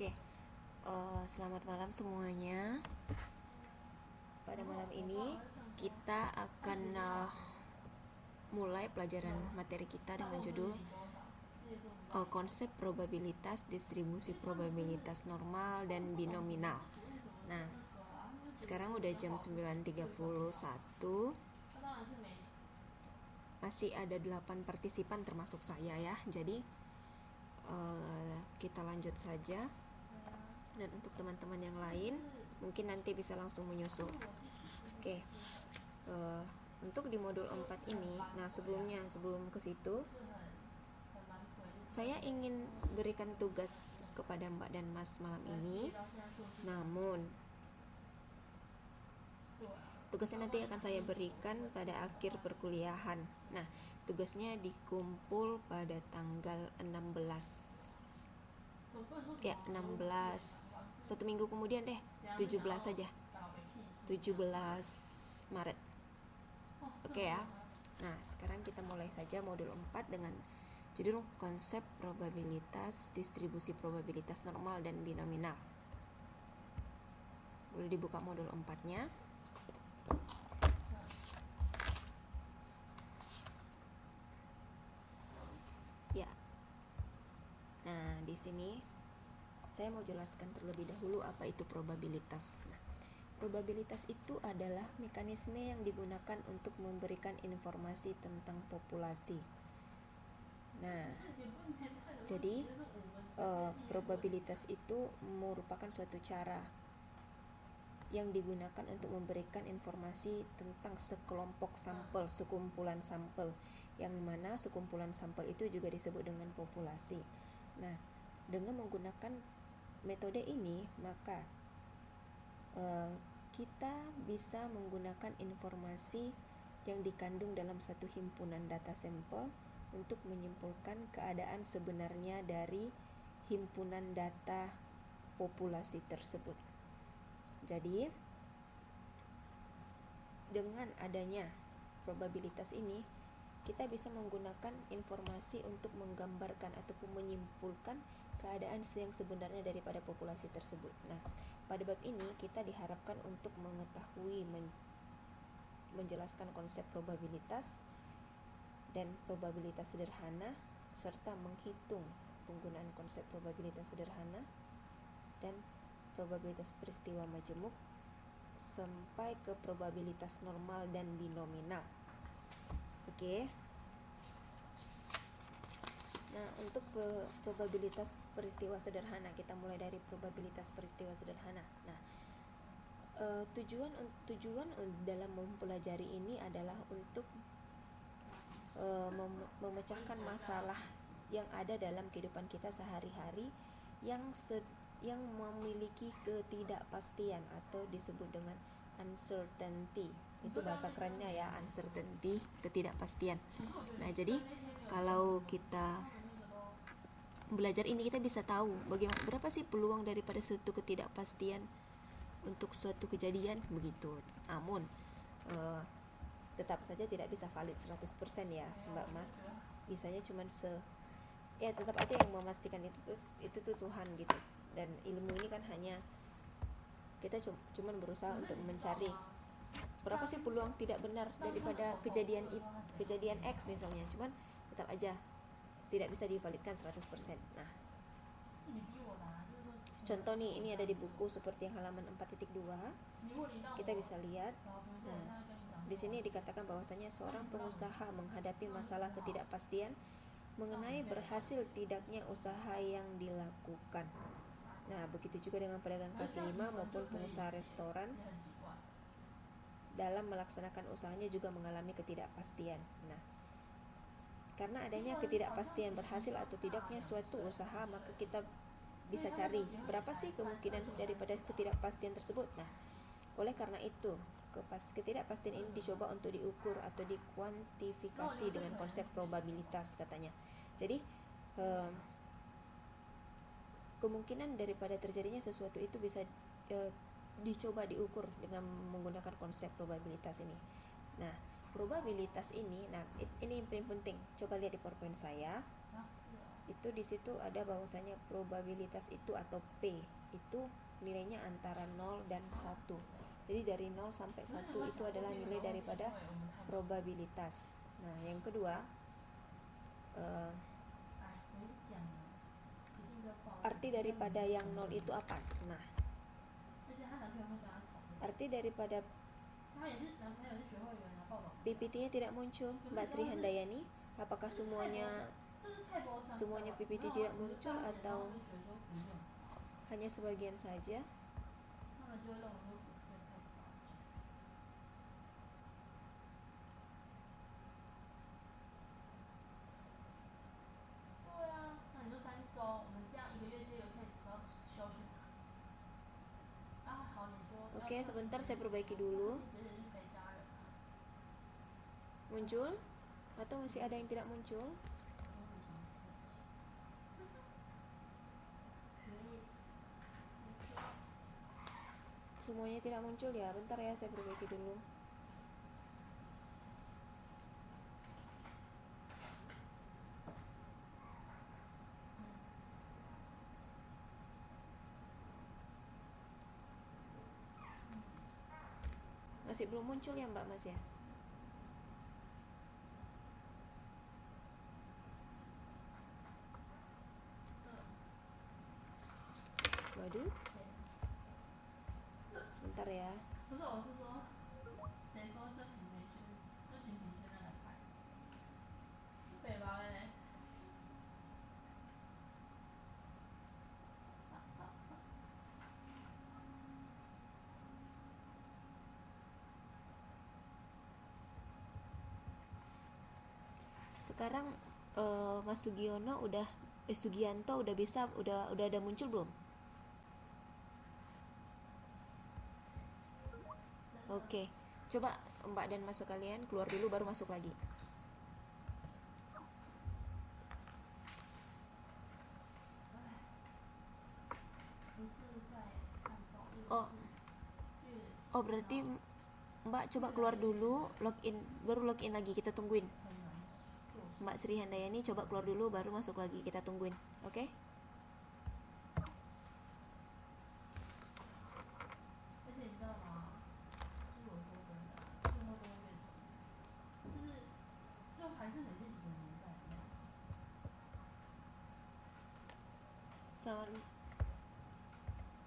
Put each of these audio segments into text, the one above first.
Oke, selamat malam semuanya. Pada malam ini kita akan mulai pelajaran materi kita dengan judul konsep probabilitas, distribusi probabilitas normal dan binominal. Nah, sekarang udah jam 9.31. Masih ada 8 partisipan termasuk saya ya. Jadi kita lanjut saja. Dan untuk teman-teman yang lain mungkin nanti bisa langsung menyusul. Oke. Untuk di modul 4 ini, nah sebelum ke situ saya ingin berikan tugas kepada Mbak dan Mas malam ini. Namun tugasnya nanti akan saya berikan pada akhir perkuliahan. Nah, tugasnya dikumpul pada tanggal 16. Ya, 16. Satu minggu kemudian deh, 17 saja. 17 Maret. Oke ya. Nah, sekarang kita mulai saja modul 4 dengan judul konsep probabilitas, distribusi probabilitas normal dan binominal. Boleh dibuka modul 4-nya. Ya. Nah, di sini saya mau jelaskan terlebih dahulu apa itu probabilitas. Nah, probabilitas itu adalah mekanisme yang digunakan untuk memberikan informasi tentang populasi. Nah, jadi probabilitas itu merupakan suatu cara yang digunakan untuk memberikan informasi tentang sekelompok sampel, sekumpulan sampel, yang mana sekumpulan sampel itu juga disebut dengan populasi. Nah, dengan menggunakan metode ini, maka kita bisa menggunakan informasi yang dikandung dalam satu himpunan data sampel untuk menyimpulkan keadaan sebenarnya dari himpunan data populasi tersebut. Jadi, dengan adanya probabilitas ini, kita bisa menggunakan informasi untuk menggambarkan ataupun menyimpulkan keadaan yang sebenarnya daripada populasi tersebut. Nah, pada bab ini kita diharapkan untuk mengetahui, menjelaskan konsep probabilitas dan probabilitas sederhana, serta menghitung penggunaan konsep probabilitas sederhana dan probabilitas peristiwa majemuk sampai ke probabilitas normal dan binominal. Oke. Nah, untuk probabilitas peristiwa sederhana, kita mulai dari probabilitas peristiwa sederhana. Nah, tujuan dalam mempelajari ini adalah untuk memecahkan masalah yang ada dalam kehidupan kita sehari-hari yang memiliki ketidakpastian atau disebut dengan uncertainty. Itu bahasa kerennya ya, uncertainty, ketidakpastian. Nah, jadi kalau kita belajar ini, kita bisa tahu berapa sih peluang daripada suatu ketidakpastian untuk suatu kejadian begitu. Namun tetap saja tidak bisa valid 100% ya Mbak Mas. Bisanya cuman tetap aja yang memastikan itu tuh Tuhan gitu. Dan ilmu ini kan hanya kita cuman berusaha untuk mencari berapa sih peluang tidak benar daripada kejadian X misalnya. Cuman tetap aja tidak bisa divalidkan 100%. Nah, contoh nih, ini ada di buku seperti yang halaman 4.2. Kita bisa lihat. Nah, di sini dikatakan bahwasanya seorang pengusaha menghadapi masalah ketidakpastian mengenai berhasil tidaknya usaha yang dilakukan. Nah, begitu juga dengan pedagang kaki lima maupun pengusaha restoran dalam melaksanakan usahanya juga mengalami ketidakpastian. Nah, karena adanya ketidakpastian berhasil atau tidaknya suatu usaha, maka kita bisa cari berapa sih kemungkinan daripada ketidakpastian tersebut. Nah, oleh karena itu, ketidakpastian ini dicoba untuk diukur atau dikuantifikasi dengan konsep probabilitas katanya. Jadi, kemungkinan daripada terjadinya sesuatu itu bisa dicoba diukur dengan menggunakan konsep probabilitas ini. Nah, probabilitas ini, ini yang paling penting. Coba lihat di PowerPoint saya. itu di situ ada bahwasanya probabilitas itu atau P itu nilainya antara 0 dan 1. Jadi dari 0 sampai 1 itu adalah nilai daripada probabilitas. Nah, yang kedua, arti daripada yang 0 itu apa? Nah, arti daripada PPT-nya tidak muncul, Mbak Sri Handayani. Apakah semuanya PPT tidak muncul atau hanya sebagian saja? Oke, sebentar saya perbaiki dulu. Muncul atau masih ada yang tidak muncul? Semuanya tidak muncul ya. Bentar ya, saya perbaiki dulu. Masih belum muncul ya Mbak Mas ya? Waduh. Sebentar ya. Sekarang Mas Sugianto udah bisa udah ada muncul belum? Oke. Coba Mbak dan Mas sekalian keluar dulu baru masuk lagi. Oh berarti Mbak coba keluar dulu, login, baru login lagi, kita tungguin. Mbak Sri Handayani coba keluar dulu baru masuk lagi, kita tungguin. Oke?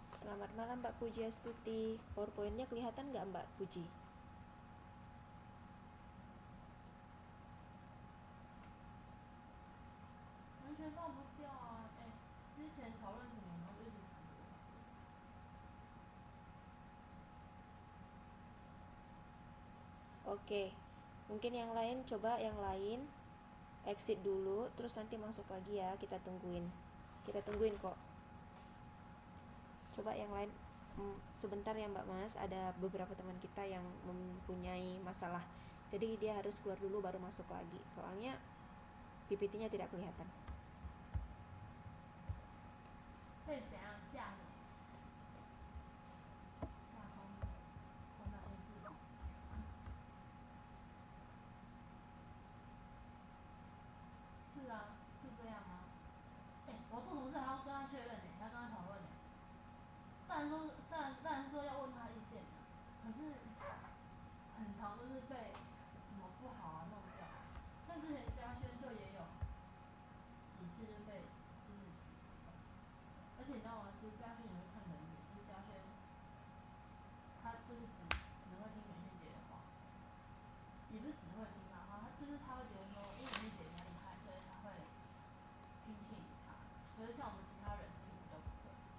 Selamat malam Mbak Puji Astuti. PowerPoint-nya kelihatan nggak Mbak Puji? Oke, mungkin yang lain coba yang lain exit dulu, terus nanti masuk lagi ya, kita tungguin kok. Coba yang lain sebentar ya Mbak Mas, ada beberapa teman kita yang mempunyai masalah, jadi dia harus keluar dulu baru masuk lagi, soalnya PPT-nya tidak kelihatan.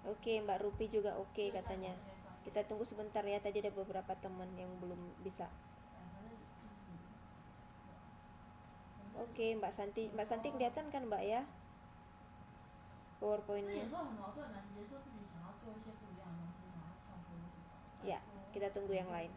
Oke, Mbak Rupi juga oke katanya. Kita tunggu sebentar ya, tadi ada beberapa teman yang belum bisa. Oke, Mbak Santi kelihatan kan Mbak ya? PowerPoint-nya. Ya, kita tunggu yang lain.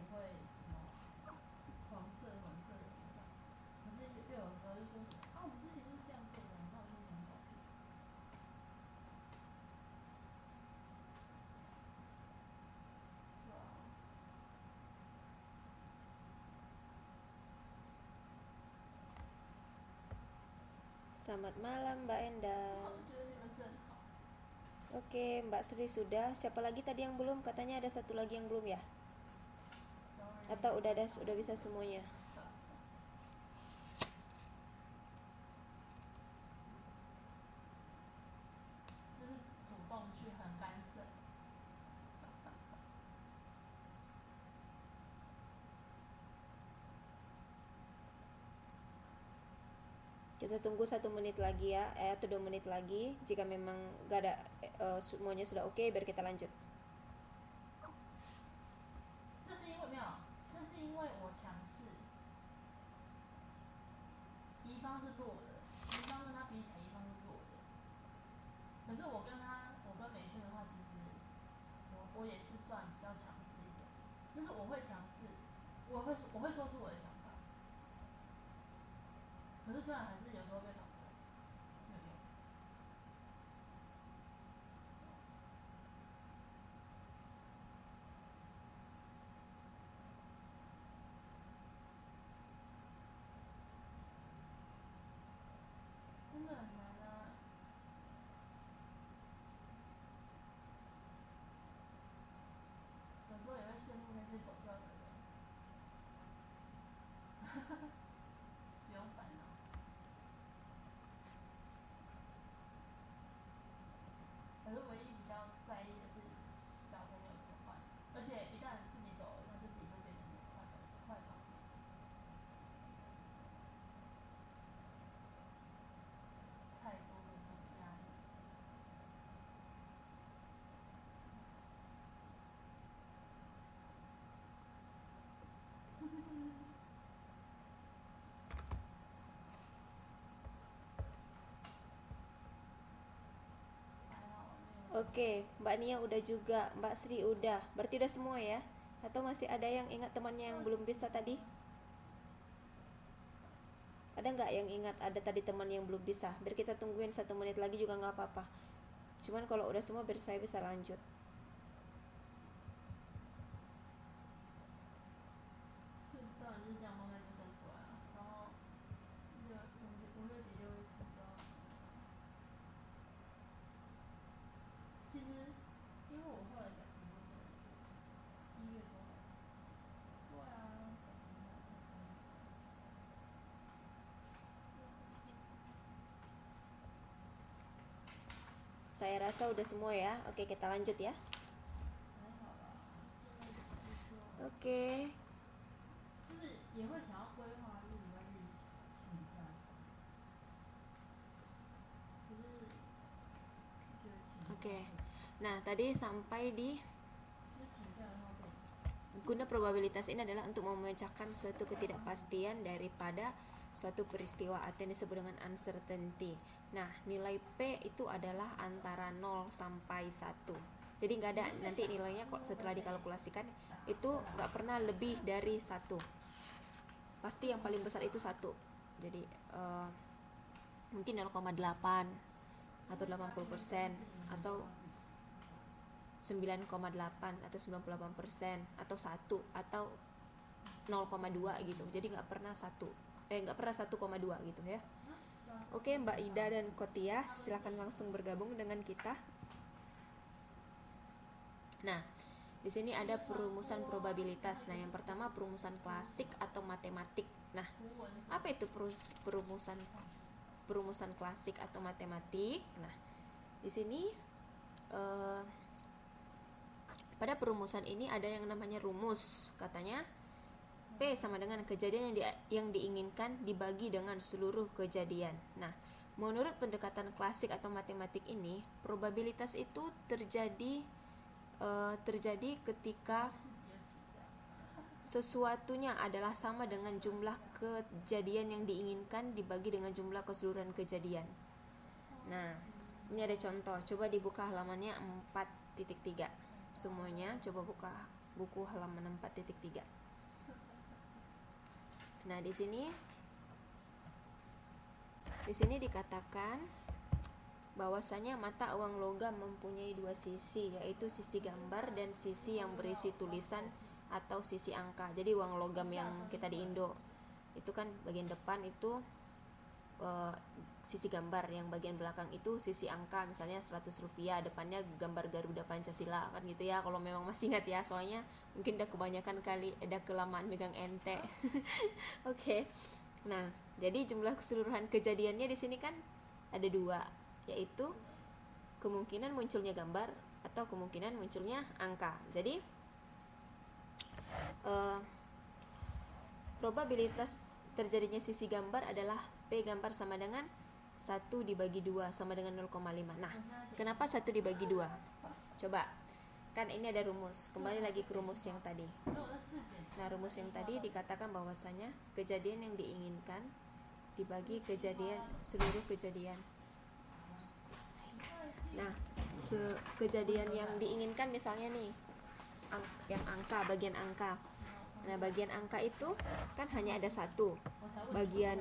Selamat malam Mbak Endang. Oke, Mbak Sri sudah. Siapa lagi tadi yang belum? Katanya ada satu lagi yang belum ya? Atau udah bisa semuanya? Kita tunggu 1 menit lagi ya, atau 2 menit lagi. Jika memang gak ada semuanya sudah oke, biar kita lanjut. 'Oke, Mbak Nia udah juga, Mbak Sri udah. Berarti udah semua ya? Atau masih ada yang ingat temannya yang belum bisa tadi? Ada nggak yang ingat ada tadi teman yang belum bisa? Biar kita tungguin 1 menit lagi juga nggak apa-apa. Cuman kalau udah semua biar saya bisa lanjut. Saya rasa udah semua ya. Oke, kita lanjut ya. Oke. Oke. Nah, tadi sampai di guna probabilitas ini adalah untuk memecahkan suatu ketidakpastian daripada suatu peristiwa atau yang disebut dengan uncertainty. Nah, nilai P itu adalah antara 0 sampai 1. Jadi nggak ada nanti nilainya kok setelah dikalkulasikan itu nggak pernah lebih dari 1. Pasti yang paling besar itu 1. Jadi mungkin 0,8 atau 80% atau 9,8 atau 98% atau 1 atau 0,2 gitu. Jadi nggak pernah 1,2 gitu ya. Oke, Mbak Ida dan Kotia, silakan langsung bergabung dengan kita. Nah, di sini ada perumusan probabilitas. Nah, yang pertama perumusan klasik atau matematik. Nah, apa itu perumusan klasik atau matematik? Nah, di sini pada perumusan ini ada yang namanya rumus. Katanya P sama dengan kejadian yang diinginkan dibagi dengan seluruh kejadian. Nah, menurut pendekatan klasik atau matematik ini, probabilitas itu terjadi ketika sesuatunya adalah sama dengan jumlah kejadian yang diinginkan dibagi dengan jumlah keseluruhan kejadian. Nah, ini ada contoh. Coba dibuka halamannya 4.3. Semuanya coba buka buku halaman 4.3. Nah, di sini dikatakan bahwasanya mata uang logam mempunyai 2 sisi, yaitu sisi gambar dan sisi yang berisi tulisan atau sisi angka. Jadi uang logam yang kita di Indo itu kan bagian depan itu sisi gambar, yang bagian belakang itu sisi angka, misalnya 100 rupiah, depannya gambar Garuda Pancasila kan gitu ya, kalau memang masih ingat ya, soalnya mungkin udah kebanyakan kali, udah kelamaan megang ente. Oke. Nah, jadi jumlah keseluruhan kejadiannya di sini kan ada dua, yaitu kemungkinan munculnya gambar atau kemungkinan munculnya angka. Jadi probabilitas terjadinya sisi gambar adalah P gambar sama dengan 1 dibagi 2 sama dengan 0,5. Nah, kenapa 1 dibagi 2? Coba, kan ini ada rumus. Kembali lagi ke rumus yang tadi. Nah, rumus yang tadi dikatakan bahwasanya kejadian yang diinginkan dibagi seluruh kejadian. Nah, kejadian yang diinginkan misalnya nih, yang angka, bagian angka. Nah, bagian angka itu kan hanya ada satu, bagian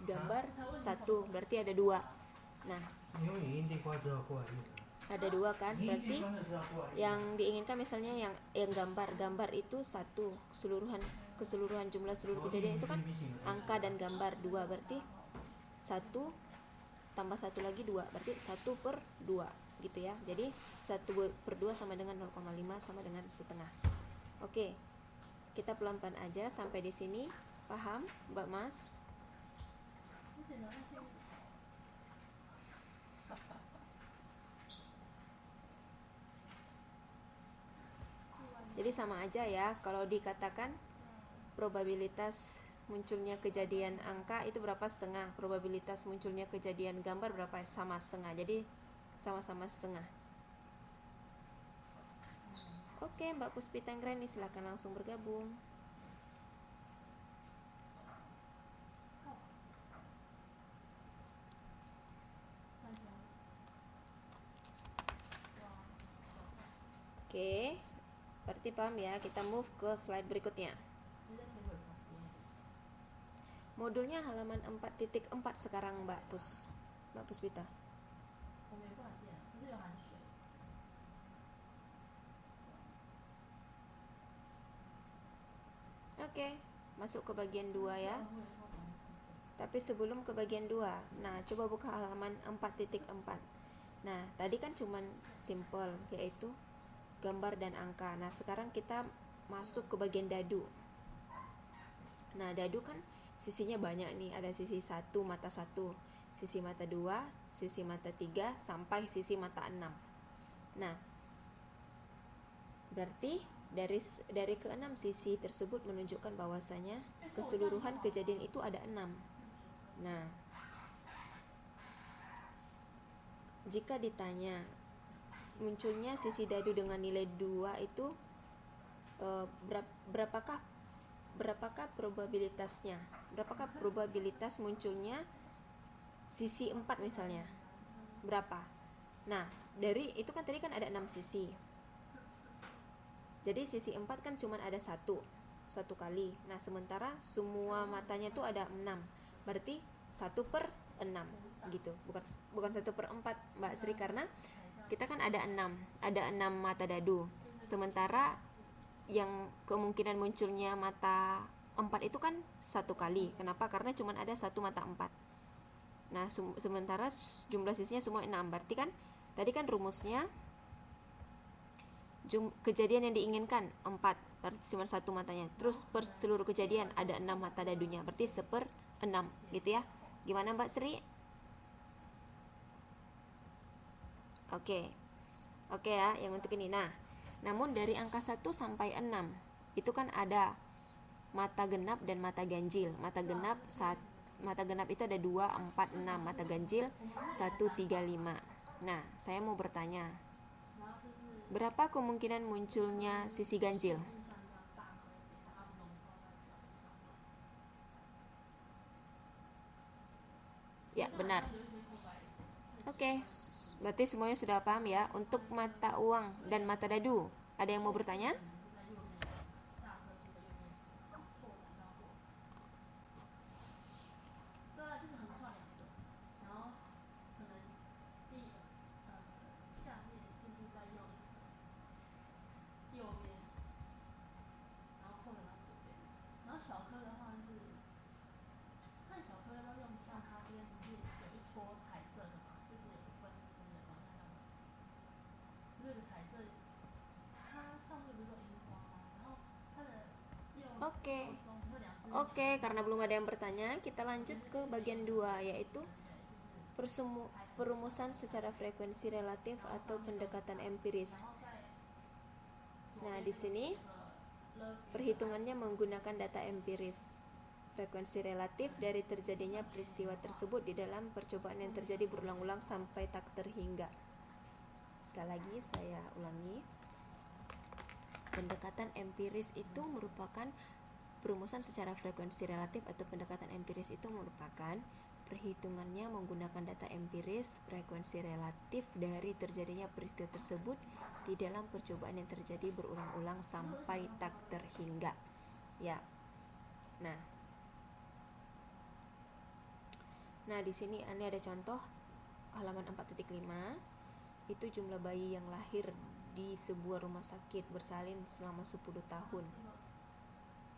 gambar satu, berarti ada dua. Nah, ada dua kan, berarti yang diinginkan misalnya yang gambar itu satu, keseluruhan jumlah seluruh kejadian itu kan angka dan gambar dua, berarti satu tambah satu lagi dua, berarti 1/2 gitu ya. Jadi 1/2 sama dengan 0,5 sama dengan setengah. Oke, kita pelan-pelan aja sampai di sini. Paham, Mbak Mas? Jadi sama aja ya, kalau dikatakan probabilitas munculnya kejadian angka itu berapa, setengah. Probabilitas munculnya kejadian gambar berapa, sama setengah. Jadi sama-sama setengah. Oke, Mbak Puspita Anggreni, silakan langsung bergabung. Oke, berarti paham ya. Kita move ke slide berikutnya. Modulnya halaman 4.4 sekarang, Mbak Puspita. Oke, masuk ke bagian 2 ya. Tapi sebelum ke bagian 2, nah coba buka halaman 4.4. Nah, tadi kan cuman simple, yaitu gambar dan angka. Nah, sekarang kita masuk ke bagian dadu. Nah, dadu kan sisinya banyak nih, ada sisi 1, mata 1, sisi mata 2, sisi mata 3, sampai sisi mata 6. Nah, berarti dari ke-6 sisi tersebut menunjukkan bahwasanya keseluruhan kejadian itu ada 6. Nah, jika ditanya munculnya sisi dadu dengan nilai 2 itu berapakah probabilitasnya? Berapakah probabilitas munculnya sisi 4 misalnya? Berapa? Nah, dari itu kan tadi kan ada 6 sisi. Jadi sisi 4 kan cuma ada satu kali. Nah, sementara semua matanya tuh ada 6. Berarti 1/6 gitu. Bukan 1/4, Mbak Sri, karena kita kan ada 6 mata dadu. Sementara yang kemungkinan munculnya mata 4 itu kan satu kali. Kenapa? Karena cuma ada satu mata 4. Nah, sementara jumlah sisinya semua 6. Berarti kan tadi kan rumusnya kejadian yang diinginkan 4, berarti cuma satu matanya. Terus per seluruh kejadian ada 6 mata dadunya, berarti 1/6 gitu ya. Gimana Mbak Sri? Oke ya, yang untuk ini. Nah, namun dari angka 1 sampai 6 itu kan ada mata genap dan mata ganjil. Mata genap itu ada 2, 4, 6. Mata ganjil 1, 3, 5. Nah, saya mau bertanya, berapa kemungkinan munculnya sisi ganjil? Ya, benar. Oke, berarti semuanya sudah paham ya. Untuk mata uang dan mata dadu, ada yang mau bertanya? Oke. Oke, karena belum ada yang bertanya, kita lanjut ke bagian 2, yaitu perumusan secara frekuensi relatif atau pendekatan empiris. Nah, di sini perhitungannya menggunakan data empiris. Frekuensi relatif dari terjadinya peristiwa tersebut di dalam percobaan yang terjadi berulang-ulang sampai tak terhingga. Sekali lagi saya ulangi. Pendekatan empiris itu merupakan perumusan secara frekuensi relatif atau pendekatan empiris itu merupakan perhitungannya menggunakan data empiris frekuensi relatif dari terjadinya peristiwa tersebut di dalam percobaan yang terjadi berulang-ulang sampai tak terhingga. Ya. Nah, di sini ini ada contoh halaman 4.5. Itu jumlah bayi yang lahir di sebuah rumah sakit bersalin selama 10 tahun.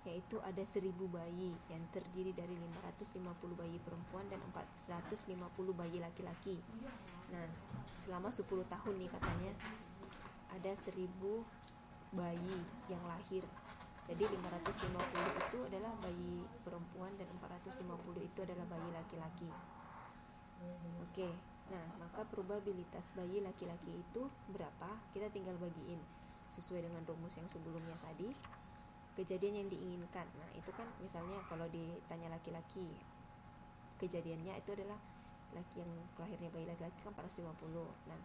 Yaitu ada 1000 bayi yang terdiri dari 550 bayi perempuan dan 450 bayi laki-laki. Nah, selama 10 tahun nih katanya ada 1000 bayi yang lahir. Jadi 550 itu adalah bayi perempuan dan 450 itu adalah bayi laki-laki. Oke, nah maka probabilitas bayi laki-laki itu berapa? Kita tinggal bagiin sesuai dengan rumus yang sebelumnya tadi. Kejadian yang diinginkan. Nah, itu kan misalnya kalau ditanya laki-laki, kejadiannya itu adalah laki yang lahirnya bayi laki-laki kan 450. Nah,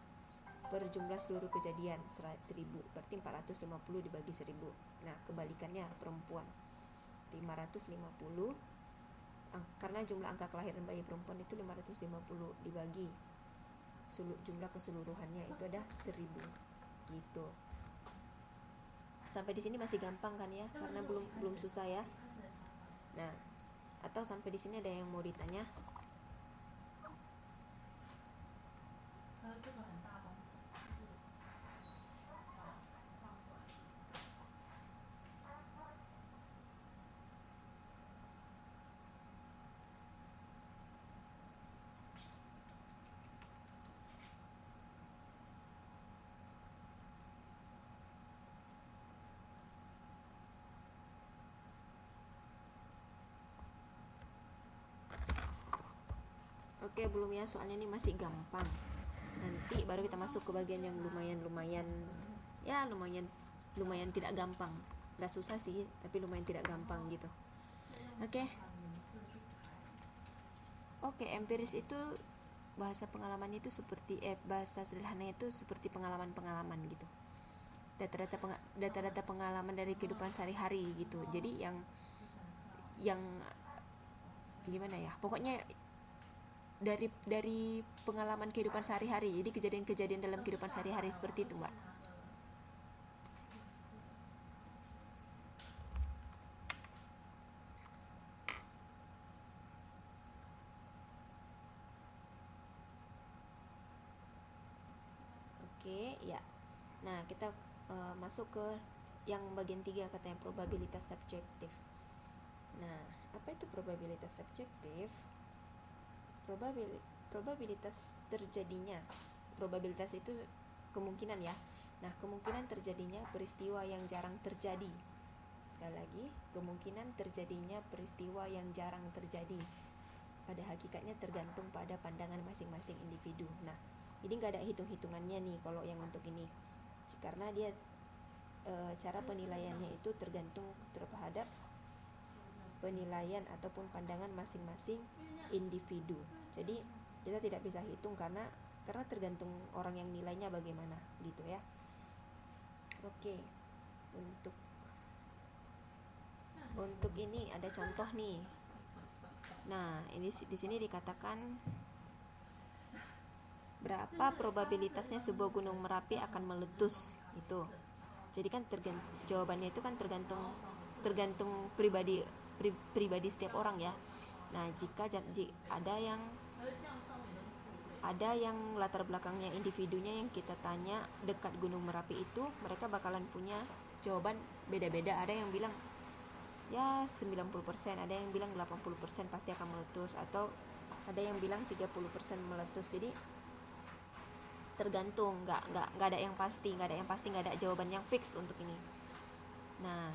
per jumlah seluruh kejadian 1000, berarti 450 dibagi 1000. Nah, kebalikannya perempuan 550, karena jumlah angka kelahiran bayi perempuan itu 550 dibagi jumlah keseluruhannya itu ada 1000 gitu. Sampai di sini masih gampang kan ya, karena belum susah ya. Nah, atau sampai di sini ada yang mau ditanya? Oke, belum ya, soalnya ini masih gampang. Nanti baru kita masuk ke bagian yang lumayan tidak gampang. Gak susah sih, tapi lumayan tidak gampang gitu. Oke, empiris itu bahasa pengalaman itu seperti bahasa sederhananya itu seperti pengalaman-pengalaman gitu. Data-data pengalaman dari kehidupan sehari-hari gitu. Jadi yang gimana ya? Pokoknya dari pengalaman kehidupan sehari-hari. Jadi kejadian-kejadian dalam kehidupan sehari-hari seperti itu, Mbak. Oke, ya. Nah, kita masuk ke yang bagian 3 katanya probabilitas subjektif. Nah, apa itu probabilitas subjektif? Probabilitas terjadinya. Probabilitas itu kemungkinan ya. Nah, kemungkinan terjadinya peristiwa yang jarang terjadi. Sekali lagi, kemungkinan terjadinya peristiwa yang jarang terjadi. Pada hakikatnya tergantung pada pandangan masing-masing individu. Nah, ini nggak ada hitung-hitungannya nih kalau yang untuk ini, karena dia cara penilaiannya itu tergantung terhadap penilaian ataupun pandangan masing-masing individu. Jadi kita tidak bisa hitung karena tergantung orang yang nilainya bagaimana gitu ya. Oke, untuk ini ada contoh nih. Nah, ini di sini dikatakan berapa probabilitasnya sebuah gunung Merapi akan meletus itu. Jadi kan jawabannya itu kan tergantung pribadi setiap orang ya. Nah, jika ada yang latar belakangnya individunya yang kita tanya dekat gunung Merapi itu, mereka bakalan punya jawaban beda-beda. Ada yang bilang ya 90%, ada yang bilang 80% pasti akan meletus, atau ada yang bilang 30% meletus. Jadi tergantung, nggak ada yang pasti, nggak ada jawaban yang fix untuk ini. Nah,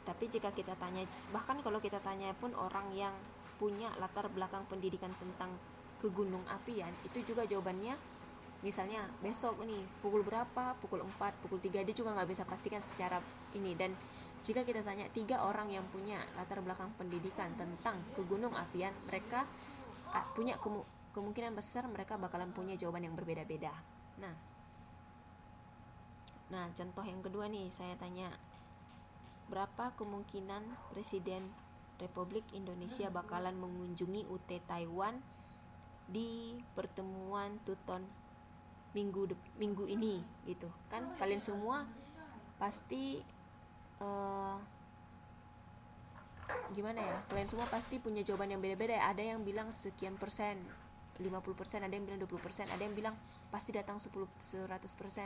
Tapi jika kita tanya, bahkan kalau kita tanya pun orang yang punya latar belakang pendidikan tentang ke gunung apian, itu juga jawabannya misalnya besok nih pukul berapa, pukul 4, pukul 3, dia juga nggak bisa pastikan secara ini. Dan jika kita tanya 3 orang yang punya latar belakang pendidikan tentang ke gunung apian, mereka punya kemungkinan besar mereka bakalan punya jawaban yang berbeda-beda. Nah, contoh yang kedua nih, saya tanya, berapa kemungkinan Presiden Republik Indonesia bakalan mengunjungi UT Taiwan di pertemuan Tuton minggu ini gitu kan? Kalian semua pasti gimana ya? Kalian semua pasti punya jawaban yang beda-beda ya. Ada yang bilang sekian persen, 50%, ada yang bilang 20%, ada yang bilang pasti datang 100%,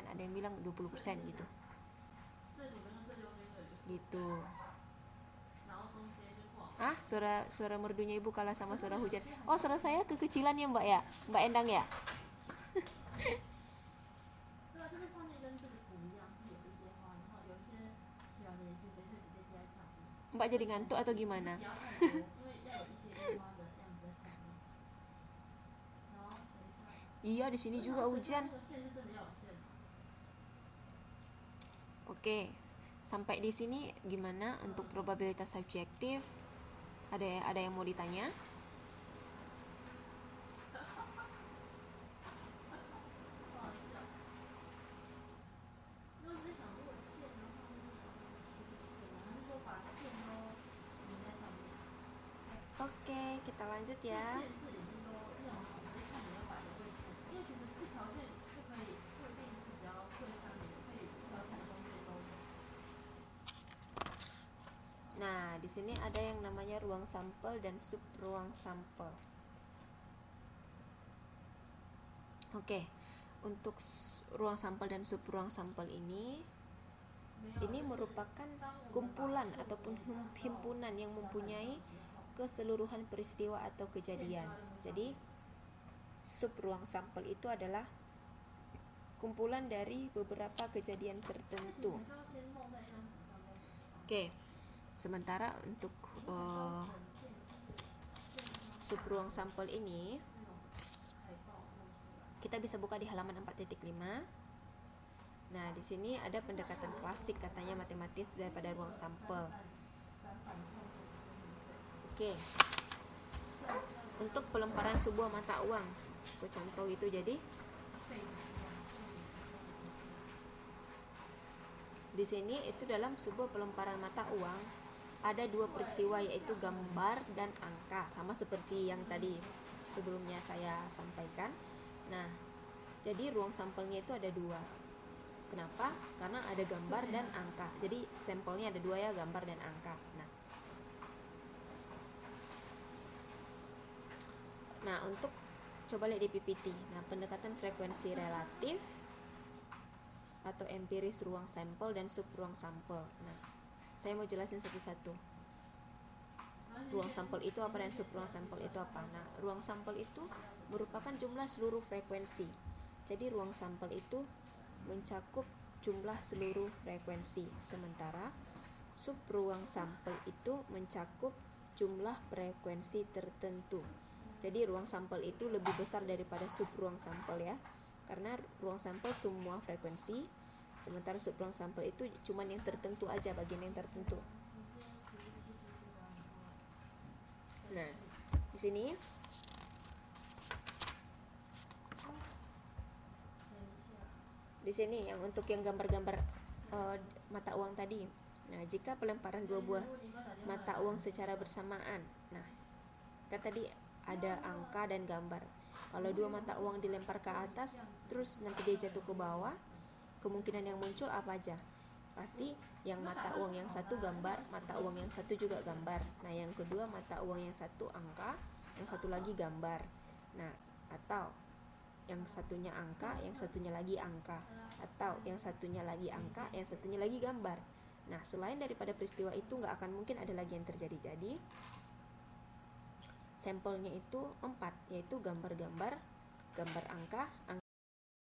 ada yang bilang 20% gitu. Gitu. Suara merdunya ibu kalah sama suara hujan. Oh, suara saya kekecilan ya Mbak ya? Mbak Endang ya? Mbak jadi ngantuk atau gimana? Iya, di sini juga hujan. Oke. Sampai di sini gimana untuk probabilitas subjektif? Ada yang mau ditanya? Oke, kita lanjut ya. Nah, di sini ada yang namanya ruang sampel dan sub ruang sampel. Oke, untuk ruang sampel dan sub ruang sampel ini merupakan kumpulan ataupun himpunan yang mempunyai keseluruhan peristiwa atau kejadian. Jadi, sub ruang sampel itu adalah kumpulan dari beberapa kejadian tertentu. Oke. Sementara untuk sub ruang sampel ini kita bisa buka di halaman 4.5. Nah, di sini ada pendekatan klasik katanya matematis daripada ruang sampel. Oke. Untuk pelemparan sebuah mata uang, contoh itu, jadi di sini itu dalam sebuah pelemparan mata uang ada 2 peristiwa, yaitu gambar dan angka, sama seperti yang tadi sebelumnya saya sampaikan. Nah, jadi ruang sampelnya itu ada 2. Kenapa? Karena ada gambar dan angka. Jadi sampelnya ada 2 ya, gambar dan angka. Nah, untuk coba lihat di PPT. Nah, pendekatan frekuensi relatif atau empiris ruang sampel dan sub ruang sampel. Nah, saya mau jelasin satu-satu. Ruang sampel itu apa dan sub ruang sampel itu apa? Nah, ruang sampel itu merupakan jumlah seluruh frekuensi. Jadi ruang sampel itu mencakup jumlah seluruh frekuensi. Sementara sub ruang sampel itu mencakup jumlah frekuensi tertentu. Jadi ruang sampel itu lebih besar daripada sub ruang sampel ya. Karena ruang sampel semua frekuensi, sementara sub ruang sampel itu cuman yang tertentu aja, bagian yang tertentu. Nah, di sini yang untuk yang gambar-gambar mata uang tadi. Nah, jika pelemparan 2 buah mata uang secara bersamaan. Nah, kan tadi ada angka dan gambar. Kalau 2 mata uang dilempar ke atas, terus nanti dia jatuh ke bawah, kemungkinan yang muncul apa aja? Pasti yang mata uang yang satu gambar, mata uang yang satu juga gambar. Nah, yang kedua mata uang yang satu angka, yang satu lagi gambar. Nah, atau yang satunya angka, yang satunya lagi angka, atau yang satunya lagi angka, yang satunya lagi gambar. Nah, selain daripada peristiwa itu nggak akan mungkin ada lagi yang terjadi. Jadi sampelnya itu 4, yaitu gambar-gambar, gambar angka,